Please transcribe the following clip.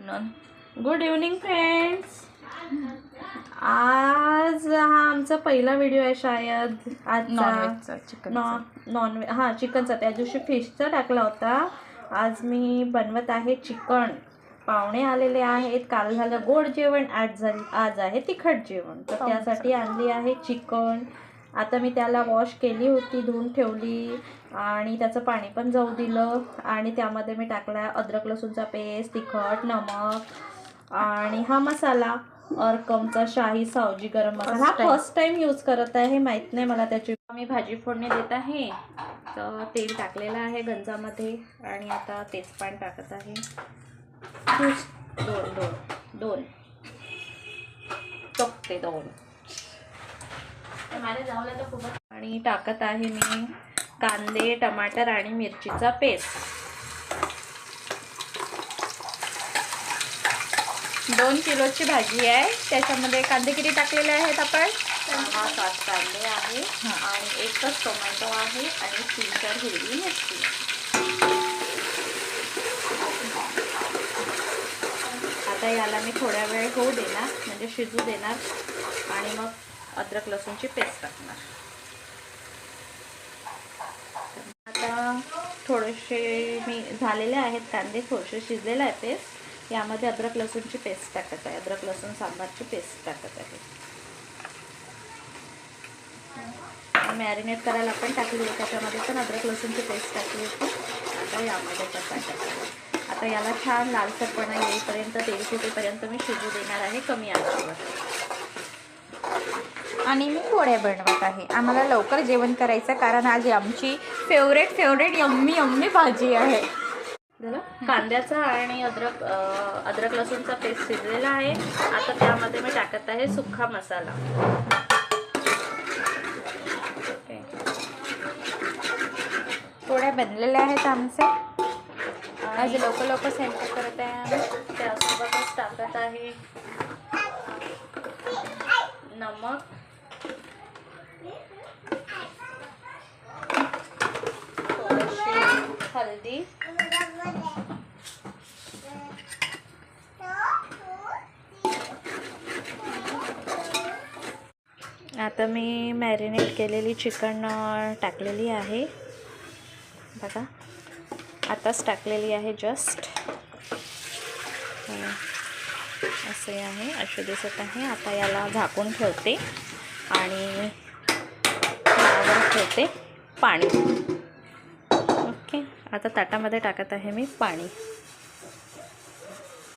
Good evening friends. आज हा आमचा पहिला व्हिडिओ आहे शायद. आजचा नॉनव्हेज हां चिकनचा. त्या दिवशी फिशचा टाकला होता. आज मी बनवत आहे चिकन. पाहुणे आलेले आहेत. काल झालं गोड जेवण, आज आहे तिखट जेवण. तर त्यासाठी आणली आहे चिकन. आता मी त्याला वॉश केली होती, धुवून ठेवली आणि त्याचं पाणी पण जाऊ दिलं. आणि त्यामध्ये मी टाकला अद्रक लसूणचा पेस्ट, तिखट, नमक आणि हा मसाला अरकमचा शाही सावजी गरम मसाला. हा फर्स्ट टाइम यूज करत आहे, माहीत नाही मला त्याची. मी भाजी फोडणी देत आहे. तर तेल टाकलेलं आहे गंजामध्ये आणि आता तेजपान टाकत आहे. दोन टोकते दोन. माझ्या जावला तर खूप. आणि टाकत आहे मी कांदे, टमाटर आणि मिरचीचा पेस्ट. 2 किलोची भाजी आहे. त्याच्यामध्ये कांदे किती टाकलेले आहेत आपण? 6-7 कांदे आहे आणि एकच टोमॅटो आहे आणि 3-4 हिरवी मिरची. आता याला मी थोड्या वेळ होऊ देणार, म्हणजे शिजू देणार आणि मग अद्रक लसूणची पेस्ट टाकणार. आता थोडेसे मी झालेले आहेत कांदे, थोडेसे शिजलेले आहे पेस्ट. यामध्ये अद्रक लसूणची पेस्ट टाकत आहे. अद्रक लसूण सांबारची पेस्ट टाकत आहे. मॅरिनेट करायला आपण टाकली होती, त्याच्यामध्ये पण अद्रक लसूणची पेस्ट टाकली होती. आता यामध्ये पण टाकायचं. आता याला छान लालसरपणा येईपर्यंत, तेल सुटेपर्यंत मी शिजू देणार आहे कमी आचेवर. आणि मी पोळ्या बनवत आहे. आम्हाला लवकर जेवण करायचं, कारण आज आमची फेवरेट यम्मी भाजी आहे. कांद्याचा आणि अद्रक लसूणचा पेस्ट शिजलेला आहे. आता त्यामध्ये मी टाकत आहे सुक्का मसाला. पोळ्या बनलेल्या आहेत आमचे. आज लवकर स्वयंपाक करत आहे. त्यासोबतच टाकत आहे नमक, थोडीशी हळदी, आता मी मॅरिनेट केलेली चिकन टाकलेली आहे. बघा, आताच टाकलेली आहे जस्ट. असे आहे, असे दिसत आहे. आता याला झाकून ठेवते आणि यावर ठेवते पाणी. ओके, आता ताटामध्ये टाकत आहे मी पाणी.